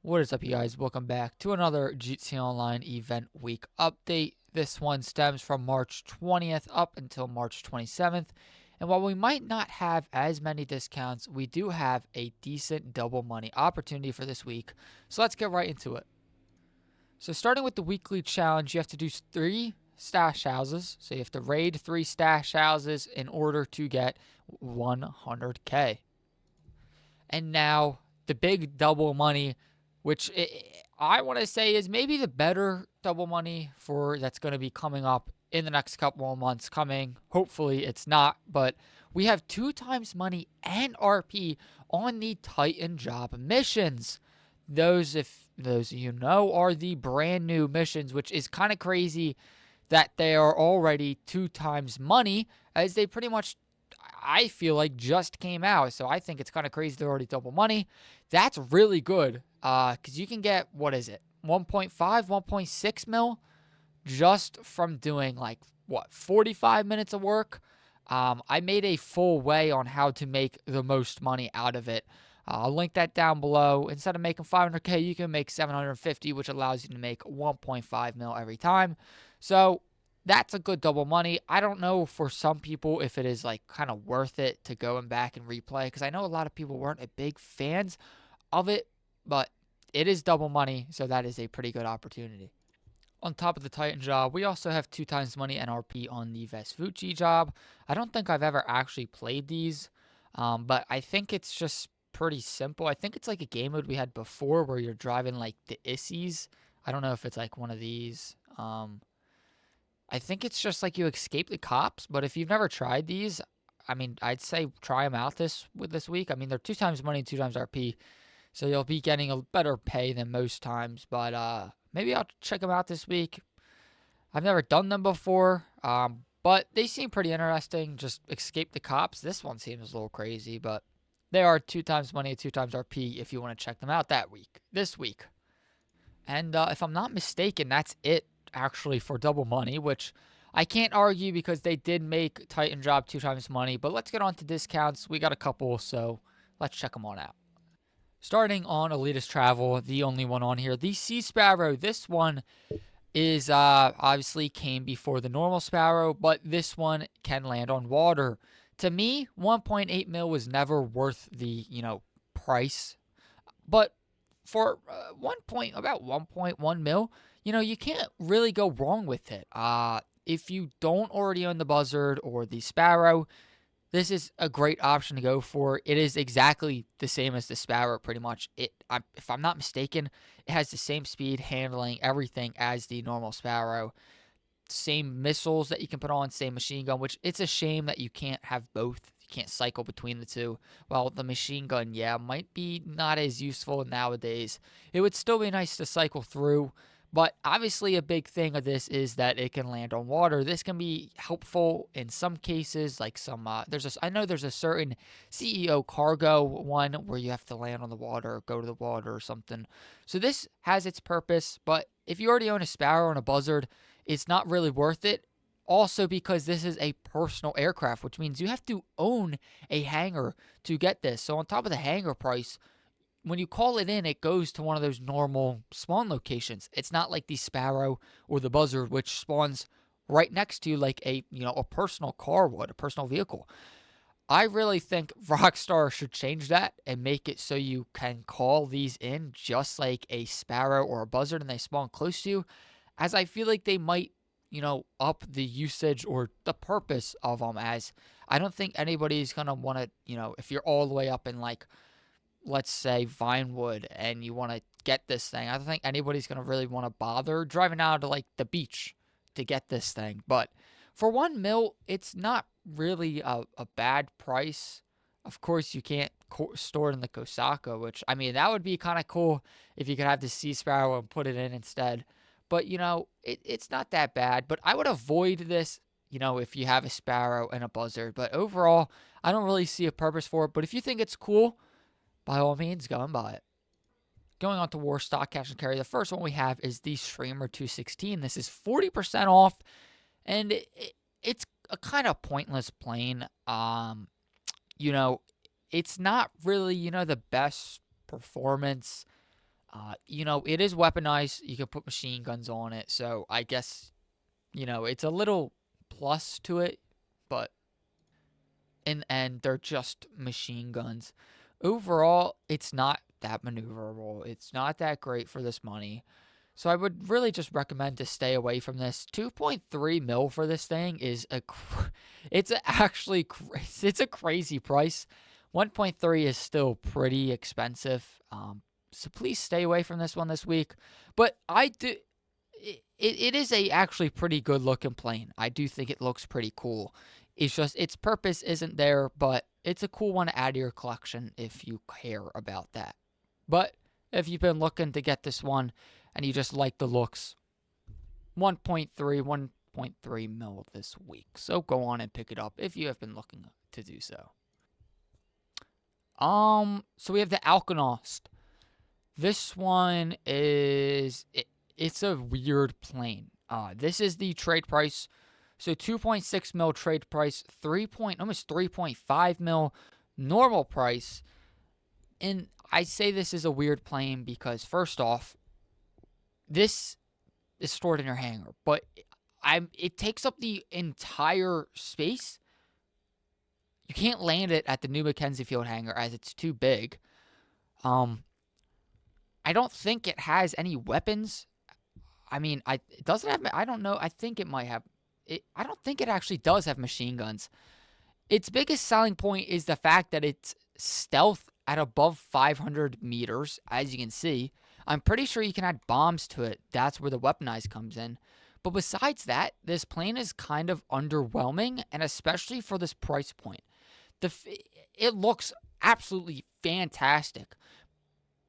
What is up, you guys? Welcome back to another GTA Online Event Week update. This one stems from March 20th up until March 27th. And while we might not have as many discounts, we do have a decent double money opportunity for this week. So let's get right into it. So starting with the weekly challenge, you have to do 3 stash houses. So you have to raid 3 stash houses in order to get 100K. And now the big double money, which I want to say is maybe the better double money for that's going to be coming up in the next couple of months coming. Hopefully it's not, but we have 2 times money and RP on the Titan job missions. Those, if those of you know, are the brand new missions, which is kind of crazy that they are already 2 times money, as they pretty much, I feel like, just came out. So I think it's kind of crazy they're already double money. That's really good, because you can get, what is it, 1.5, 1.6 mil just from doing like, what, 45 minutes of work. I made a full way on how to make the most money out of it. I'll link that down below. Instead of making 500K, you can make 750, which allows you to make 1.5 mil every time. So that's a good double money. I don't know for some people if it is like kind of worth it to go and back and replay, because I know a lot of people weren't a big fans of it, but it is double money, so that is a pretty good opportunity. On top of the Titan job, we also have 2 times money NRP on the Vespucci job. I don't think I've ever actually played these, but I think it's just pretty simple. I think it's like a game mode we had before where you're driving like the Issies. I don't know if it's like one of these. I think it's just like you escape the cops, but if you've never tried these, I mean, I'd say try them out this week. I mean, they're 2 times money, 2 times RP, so you'll be getting a better pay than most times. But maybe I'll check them out this week. I've never done them before, but they seem pretty interesting. Just escape the cops. This one seems a little crazy, but they are 2 times money, 2 times RP if you want to check them out this week. And if I'm not mistaken, that's it actually for double money, which I can't argue because they did make Titan Job 2 times money. But let's get on to discounts. We got a couple, so let's check them on out. Starting on Elitist Travel, the only one on here, the Sea Sparrow. This one is obviously came before the normal Sparrow, but this one can land on water. To me, 1.8 mil was never worth the price, but for about 1.1 mil, you can't really go wrong with it. If you don't already own the Buzzard or the Sparrow, this is a great option to go for. It is exactly the same as the Sparrow, pretty much. If I'm not mistaken, it has the same speed, handling, everything as the normal Sparrow. Same missiles that you can put on, same machine gun, which it's a shame that you can't have both. You can't cycle between the two. Well, the machine gun, yeah, might be not as useful nowadays. It would still be nice to cycle through, but obviously a big thing of this is that it can land on water. This can be helpful in some cases, like I know there's a certain CEO cargo one where you have to land on the water or go to the water or something. So this has its purpose, but if you already own a Sparrow and a Buzzard, it's not really worth it. Also, because this is a personal aircraft, which means you have to own a hangar to get this. So, on top of the hangar price, when you call it in, it goes to one of those normal spawn locations. It's not like the Sparrow or the Buzzard, which spawns right next to you like a personal car would, a personal vehicle. I really think Rockstar should change that and make it so you can call these in just like a Sparrow or a Buzzard and they spawn close to you, as I feel like they might, up the usage or the purpose of them. As I don't think anybody's going to want to, if you're all the way up in, like, let's say Vinewood and you want to get this thing, I don't think anybody's going to really want to bother driving out to, like, the beach to get this thing. But for 1 mil, it's not really a bad price. Of course, you can't store it in the Kosaka, which, I mean, that would be kind of cool if you could have the Sea Sparrow and put it in instead. But, it's not that bad. But I would avoid this, if you have a Sparrow and a Buzzard. But overall, I don't really see a purpose for it. But if you think it's cool, by all means, go and buy it. Going on to War Stock Cash and Carry, the first one we have is the Streamer 216. This is 40% off, and it's a kind of pointless plane. You know, it's not really, the best performance. It is weaponized. You can put machine guns on it, so I guess it's a little plus to it, but in the end, they're just machine guns. Overall, it's not that maneuverable. It's not that great for this money. So I would really just recommend to stay away from this. 2.3 mil for this thing is it's a crazy price. 1.3 is still pretty expensive. So please stay away from this one this week. But I do. It is a actually pretty good looking plane. I do think it looks pretty cool. It's just its purpose isn't there, but it's a cool one to add to your collection if you care about that. But if you've been looking to get this one and you just like the looks, 1.3 mil this week. So go on and pick it up if you have been looking to do so. So we have the Alkonost. This one it's a weird plane. This is the trade price. So 2.6 mil trade price, almost 3.5 mil normal price. And I say this is a weird plane because first off, this is stored in your hangar, but it takes up the entire space. You can't land it at the New Mackenzie Field hangar as it's too big. I don't think it has any weapons. I mean, it doesn't have. I don't know. I think it might have. I don't think it actually does have machine guns. Its biggest selling point is the fact that it's stealth at above 500 meters, as you can see. I'm pretty sure you can add bombs to it. That's where the weaponized comes in. But besides that, this plane is kind of underwhelming, and especially for this price point. It looks absolutely fantastic,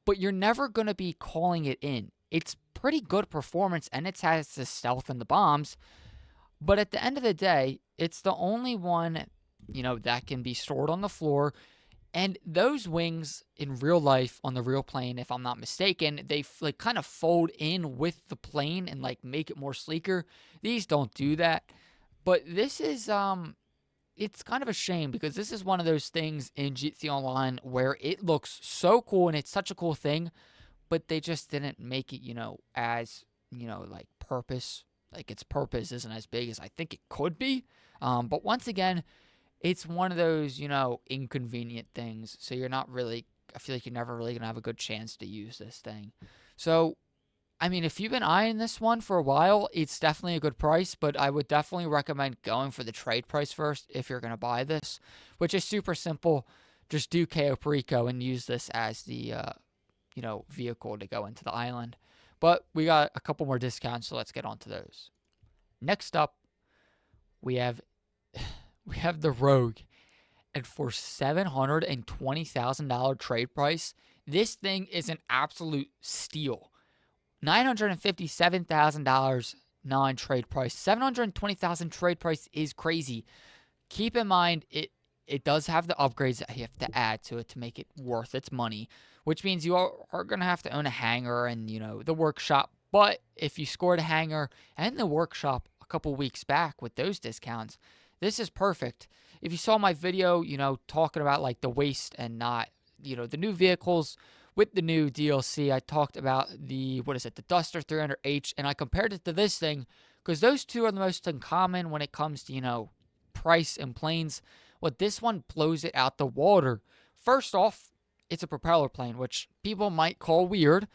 but you're never going to be calling it in. It's pretty good performance, and it has the stealth and the bombs. But at the end of the day, it's the only one, that can be stored on the floor. And those wings in real life on the real plane, if I'm not mistaken, they kind of fold in with the plane and make it more sleeker. These don't do that. But this is it's kind of a shame because this is one of those things in GT Online where it looks so cool and it's such a cool thing, but they just didn't make it, as, purpose. Its purpose isn't as big as I think it could be. But once again, it's one of those, inconvenient things. So I feel like you're never really going to have a good chance to use this thing. So, I mean, if you've been eyeing this one for a while, it's definitely a good price, but I would definitely recommend going for the trade price first if you're going to buy this, which is super simple. Just do KO Perico and use this as the, vehicle to go into the island. But we got a couple more discounts, so let's get on to those. Next up, we have the Rogue. And for $720,000 trade price, this thing is an absolute steal. $957,000 non-trade price. $720,000 trade price is crazy. Keep in mind, it does have the upgrades that you have to add to it to make it worth its money, which means you are going to have to own a hangar and, the workshop. But if you scored a hangar and the workshop a couple weeks back with those discounts, this is perfect. If you saw my video, talking about the waste and not, the new vehicles with the new DLC, I talked about the Duster 300H, and I compared it to this thing because those two are the most uncommon when it comes to, price and planes. Well, this one blows it out the water. First off, it's a propeller plane, which people might call weird,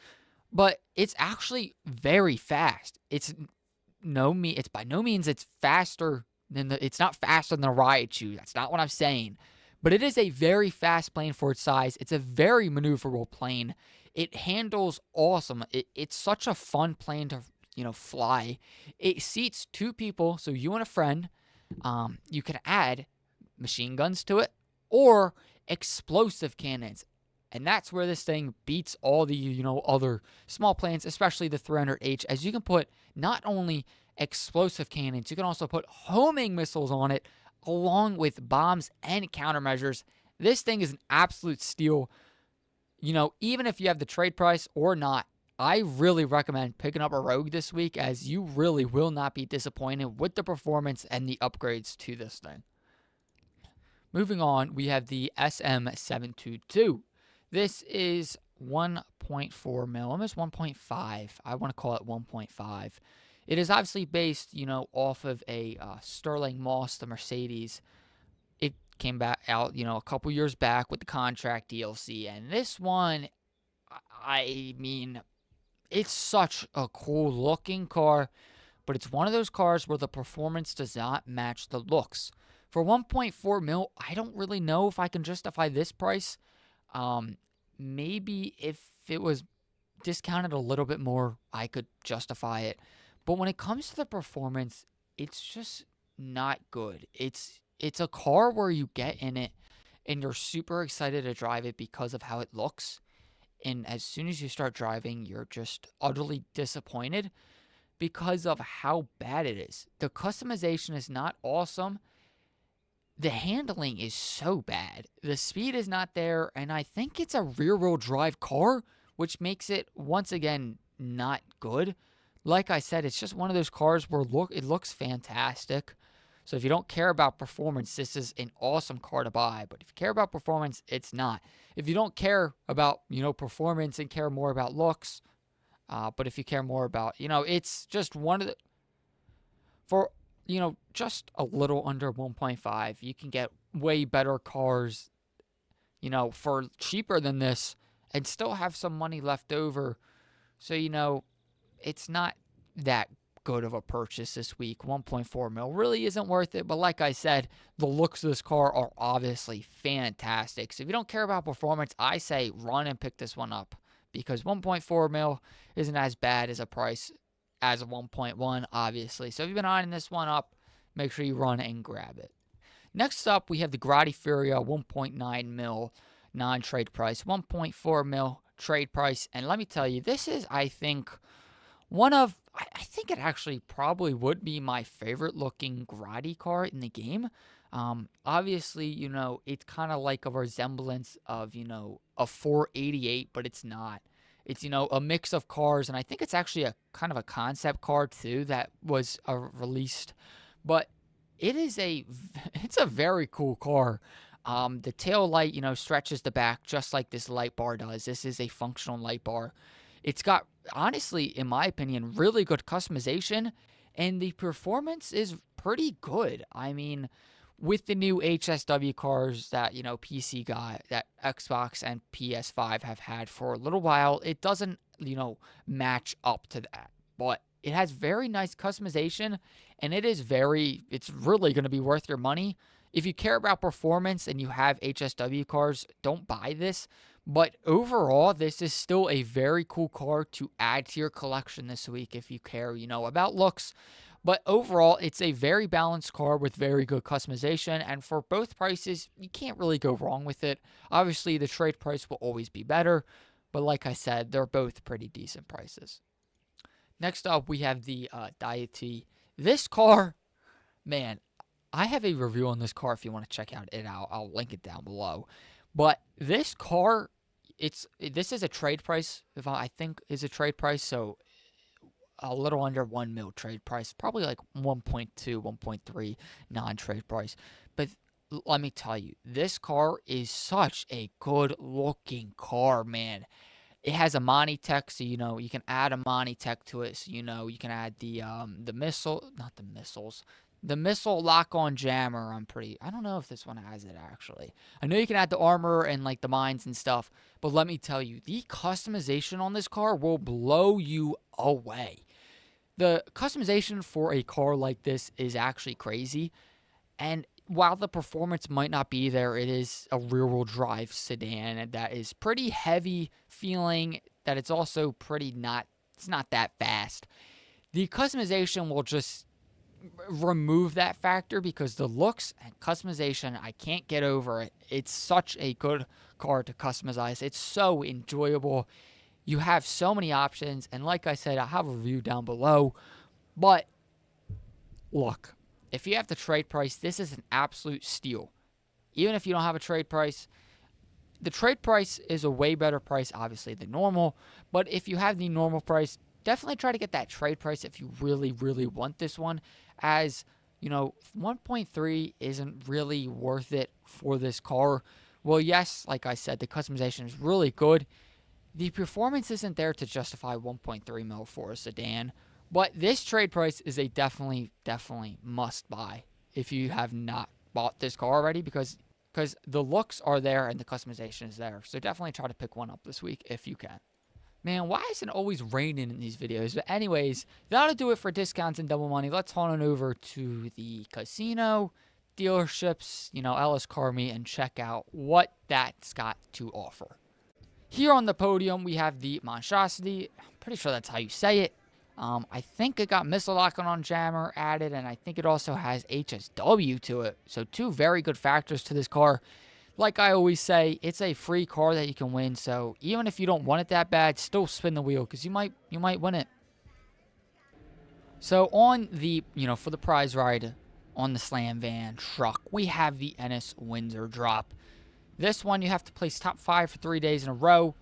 but it's actually very fast. It's by no means it's faster than it's not faster than the Raichu. That's not what I'm saying. But it is a very fast plane for its size. It's a very maneuverable plane. It handles awesome. It's such a fun plane to, fly. It seats two people, so you and a friend. You can add machine guns to it or explosive cannons. And that's where this thing beats all the, other small planes, especially the 300H, as you can put not only explosive cannons, you can also put homing missiles on it, along with bombs and countermeasures. This thing is an absolute steal. Even if you have the trade price or not, I really recommend picking up a Rogue this week, as you really will not be disappointed with the performance and the upgrades to this thing. Moving on, we have the SM722. This is 1.4 mil, almost 1.5. I want to call it 1.5. It is obviously based, off of a Sterling Moss, the Mercedes. It came back out, a couple years back with the contract DLC, and this one, I mean, it's such a cool looking car, but it's one of those cars where the performance does not match the looks. For 1.4 mil, I don't really know if I can justify this price. Um, Maybe if it was discounted a little bit more, I could justify it. But when it comes to the performance, it's just not good. It's a car where you get in it and you're super excited to drive it because of how it looks. And as soon as you start driving, you're just utterly disappointed because of how bad it is. The customization is not awesome. The handling is so bad. The speed is not there, and I think it's a rear-wheel drive car, which makes it once again not good. Like I said, it's just one of those cars where it looks fantastic. So if you don't care about performance, this is an awesome car to buy. But if you care about performance, it's not. If you don't care about, performance and care more about looks, but if you care more about, it's just one of the, for, just a little under 1.5, you can get way better cars, for cheaper than this and still have some money left over. So, it's not that good of a purchase this week. 1.4 mil really isn't worth it. But like I said, the looks of this car are obviously fantastic. So if you don't care about performance, I say run and pick this one up because 1.4 mil isn't as bad as a price as a 1.1, obviously. So if you've been eyeing this one up, make sure you run and grab it. Next up, we have the Grotti Furia 1.9 mil non-trade price, 1.4 mil trade price. And let me tell you, this is, I think, I think it actually probably would be my favorite looking Grotti car in the game. Obviously, it's kind of like a resemblance of, a 488, but it's not. It's, a mix of cars, and I think it's actually a kind of a concept car too that was released. But it's a very cool car. The tail light, stretches the back just like this light bar does. This is a functional light bar. It's got, honestly, in my opinion, really good customization, and the performance is pretty good. I mean, with the new HSW cars that, PC got, that Xbox and PS5 have had for a little while, it doesn't, match up to that. But it has very nice customization, and it's really going to be worth your money. If you care about performance and you have HSW cars, don't buy this. But overall, this is still a very cool car to add to your collection this week if you care, about looks. But overall, it's a very balanced car with very good customization. And for both prices, you can't really go wrong with it. Obviously, the trade price will always be better. But like I said, they're both pretty decent prices. Next up, we have the Deity. This car, man, I have a review on this car if you want to check it out. I'll link it down below. But this car, this is a trade price, if I think is a trade price, so a little under 1 mil trade price, probably like 1.2, 1.3 non-trade price. But let me tell you, this car is such a good looking car, man. It has a Monitech, so you can add a Monitech to it. So you can add the missile lock-on jammer. I don't know if this one has it actually. I know you can add the armor and like the mines and stuff, but let me tell you, the customization on this car will blow you away. The customization for a car like this is actually crazy, and while the performance might not be there, it is a rear-wheel drive sedan that is pretty heavy feeling, that it's also it's not that fast. The customization will just remove that factor because the looks and customization, I can't get over it. It's such a good car to customize. It's so enjoyable. You have so many options, and like I said, I have a review down below. But look, if you have the trade price, this is an absolute steal. Even if you don't have a trade price, the trade price is a way better price, obviously, than normal. But if you have the normal price, definitely try to get that trade price if you really, really want this one. As, 1.3 isn't really worth it for this car. Well, yes, like I said, the customization is really good. the performance isn't there to justify 1.3 mil for a sedan, but this trade price is a definitely must buy if you have not bought this car already, because the looks are there and the customization is there. So definitely try to pick one up this week if you can. Man, why is it always raining in these videos? But anyways, that'll do it for discounts and double money. Let's head on over to the casino, dealerships, Ellis Car Meet, and check out what that's got to offer. Here on the podium, we have the Monstrosity. I'm pretty sure that's how you say it. I think it got missile locking on jammer added, and I think it also has HSW to it. So 2 very good factors to this car. Like I always say, it's a free car that you can win. So even if you don't want it that bad, still spin the wheel because you might win it. So on the for the prize ride on the Slam Van truck, we have the Ennis Windsor drop. This one you have to place top 5 for 3 days in a row.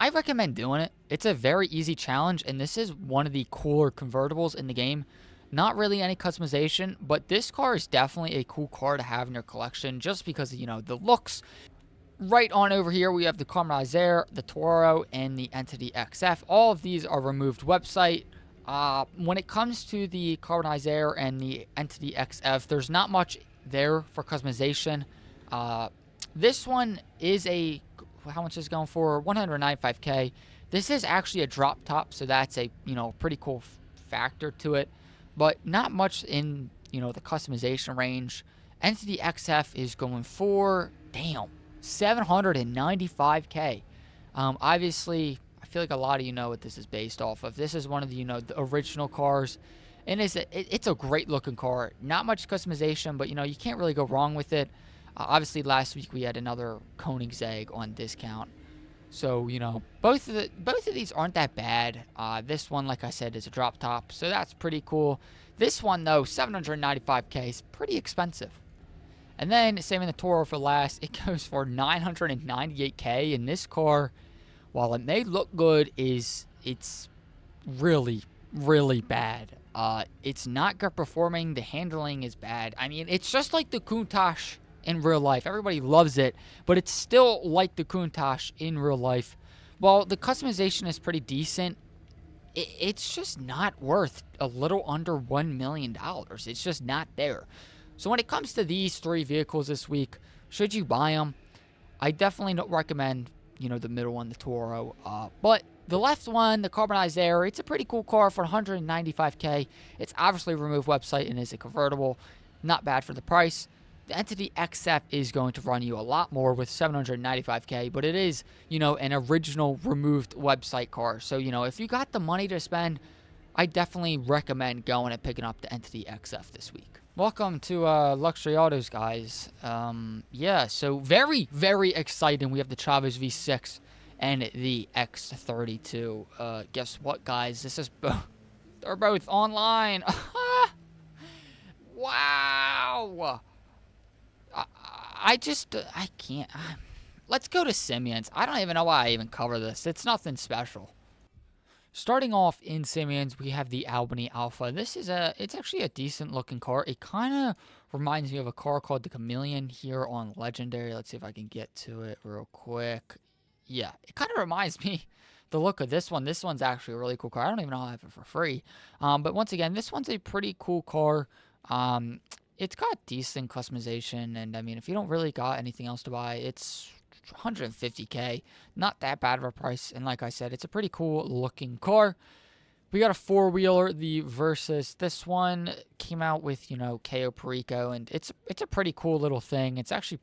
I recommend doing it. It's a very easy challenge, and this is one of the cooler convertibles in the game. Not really any customization, but this car is definitely a cool car to have in your collection just because of, the looks. Right on over here, we have the Carbonizer, the Toro, and the Entity XF. All of these are removed website. When it comes to the Carbonizer and the Entity XF, there's not much there for customization. This one is how much is it going for? $195K. This is actually a drop top, so that's a pretty cool factor to it, but not much in the customization range. Entity XF is going for $795K. Obviously, I feel like a lot of you know what this is based off of. This is one of the the original cars, and it's a great looking car. Not much customization, but you can't really go wrong with it. Obviously, last week we had another Koenigsegg on discount. So, both of these aren't that bad. This one, like I said, is a drop top, so that's pretty cool. This one, though, $795K is pretty expensive. And then, saving the Toro for last, it goes for $998K. And this car, while it may look good, it's really, really bad. It's not good performing. The handling is bad. I mean, it's just like the Countach in real life. Everybody loves it, but it's still like the Countach in real life. While the customization is pretty decent, it's just not worth a little under $1 million. It's just not there. So when it comes to these 3 vehicles this week, should you buy them? I definitely don't recommend, the middle one, the Toro. But the left one, the Carbonizer, it's a pretty cool car for $195K. It's obviously a removed website and is a convertible. Not bad for the price. The Entity XF is going to run you a lot more with $795K, but it is, an original removed website car. So, if you got the money to spend, I definitely recommend going and picking up the Entity XF this week. Welcome to Luxury Autos, guys. So very, very exciting. We have the Chavez V6 and the X32. Guess what, guys? They're both online. Wow. I can't. Let's go to Simeon's. I don't even know why I even cover this. It's nothing special. Starting off in Simeon's, we have the Albany Alpha. It's actually a decent looking car. It kind of reminds me of a car called the Chameleon here on Legendary. Let's see if I can get to it real quick. Yeah, it kind of reminds me the look of this one. This one's actually a really cool car. I don't even know how I have it for free. But once again, this one's a pretty cool car. It's got decent customization, and I mean, if you don't really got anything else to buy, it's $150K. Not that bad of a price, and like I said, it's a pretty cool looking car. We got a 4-wheeler, the Versus. This one came out with, Cayo Perico, and it's a pretty cool little thing. It's actually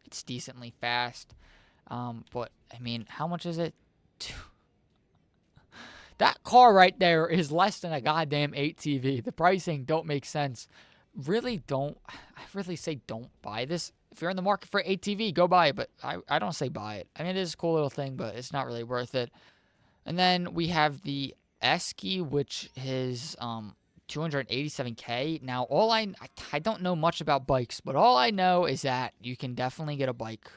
it's decently fast. But, I mean, how much is it? That car right there is less than a goddamn 8TV. The pricing don't make sense. I really say don't buy this. If you're in the market for ATV, go buy it, but I don't say buy it. I mean, it is a cool little thing, but it's not really worth it. And then we have the Esky, which is $287K. Now, I don't know much about bikes, but all I know is that you can definitely get a bike.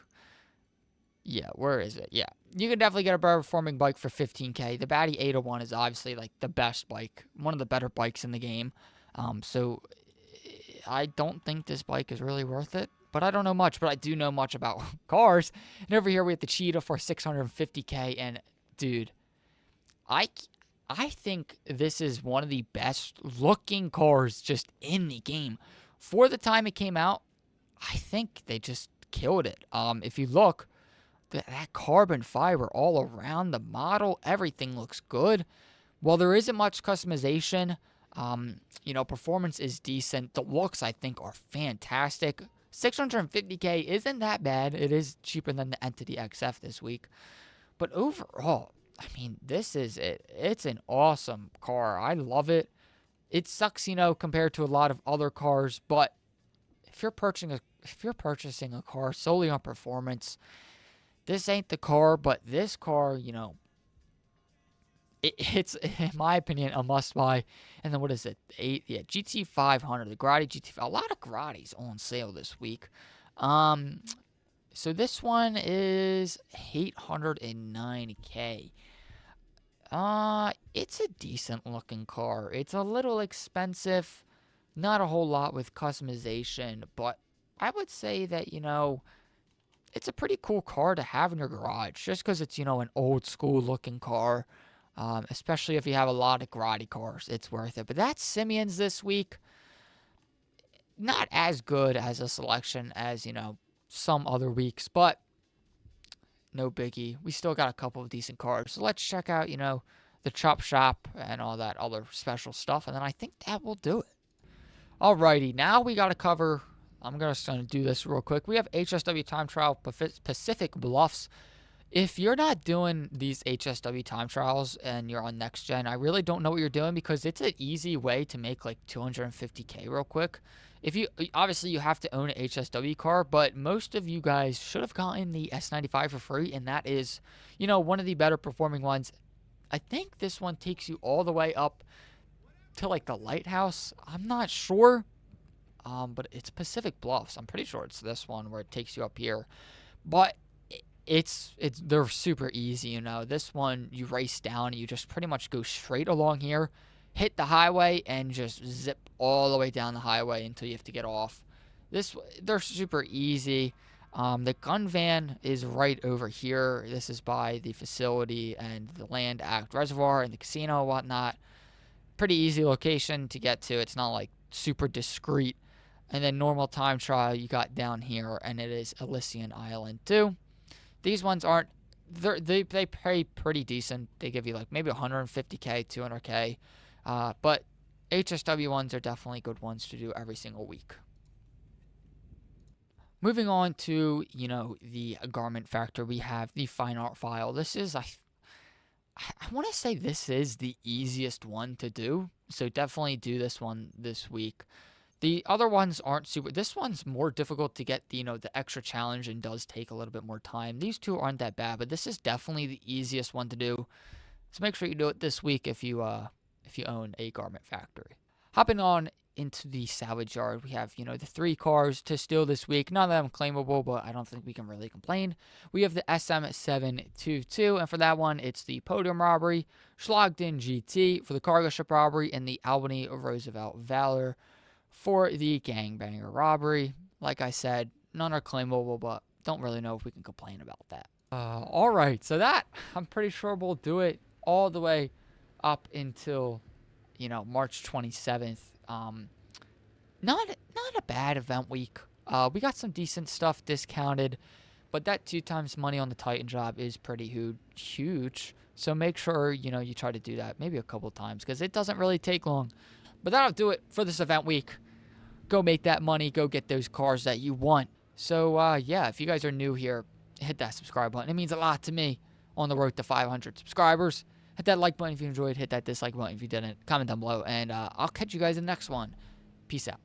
Yeah, where is it? Yeah, you can definitely get a better performing bike for $15K. The Batty 801 is obviously like the best bike, one of the better bikes in the game. So I don't think this bike is really worth it. but I don't know much. But I do know much about cars. And over here we have the Cheetah for 650K. And dude, I I think this is one of the best looking cars just in the game. For the time it came out, I think they just killed it. If you look, that carbon fiber all around the model, everything looks good. While there isn't much customization, performance is decent. The looks, I think, are fantastic. 650K isn't that bad. It is cheaper than the Entity XF this week. But overall, I mean, this is it. It's an awesome car. I love it. It sucks, compared to a lot of other cars, but if you're purchasing a car solely on performance, this ain't the car. But this car, it's in my opinion a must buy. And then what is it? GT 500, the Grotti GT. A lot of Grottis on sale this week. So this one is 809K. It's a decent looking car. It's a little expensive, not a whole lot with customization, but I would say that, it's a pretty cool car to have in your garage just because it's, an old school looking car. Especially if you have a lot of Grotti cars, it's worth it. But that's Simeon's this week. Not as good as a selection as, some other weeks, but no biggie. We still got a couple of decent cars. So let's check out, the Chop Shop and all that other special stuff. And then I think that will do it. Alrighty, now we got to cover. I'm just going to do this real quick. We have HSW Time Trial Pacific Bluffs. If you're not doing these HSW time trials and you're on next gen, I really don't know what you're doing because it's an easy way to make like 250K real quick. If you obviously you have to own an HSW car, but most of you guys should have gotten the S95 for free, and that is, one of the better performing ones. I think this one takes you all the way up to like the lighthouse. I'm not sure, but it's Pacific Bluffs. I'm pretty sure it's this one where it takes you up here, but they're super easy. This one you race down and you just pretty much go straight along here, hit the highway, and just zip all the way down the highway until you have to get off. They're super easy. The gun van is right over here. This is by the facility and the Land Act Reservoir and the casino and whatnot. Pretty easy location to get to. It's not like super discreet. And then normal time trial you got down here, and it is Elysian Island too. These ones aren't. They pay pretty decent. They give you like maybe 150K, 200K. But HSW ones are definitely good ones to do every single week. Moving on to, the Garment Factor, we have the Fine Art File. This is, I want to say this is the easiest one to do. So definitely do this one this week. The other ones aren't super. This one's more difficult to get, the extra challenge and does take a little bit more time. These two aren't that bad, but this is definitely the easiest one to do. So make sure you do it this week if you own a Garment Factory. Hopping on into the salvage yard, we have, the 3 cars to steal this week. None of them claimable, but I don't think we can really complain. We have the SM722, and for that one, it's the Podium Robbery, Schlagden GT for the Cargo Ship Robbery, and the Albany Roosevelt Valor for the Gangbanger Robbery. Like I said, none are claimable, but don't really know if we can complain about that. Alright, so that, I'm pretty sure we'll do it all the way up until, March 27th. Not a bad event week. We got some decent stuff discounted, but that 2 times money on the Titan job is pretty huge. So make sure, you try to do that maybe a couple times because it doesn't really take long. But that'll do it for this event week. Go make that money. Go get those cars that you want. So, yeah, if you guys are new here, hit that subscribe button. It means a lot to me on the road to 500 subscribers. Hit that like button if you enjoyed. Hit that dislike button if you didn't. Comment down below. And I'll catch you guys in the next one. Peace out.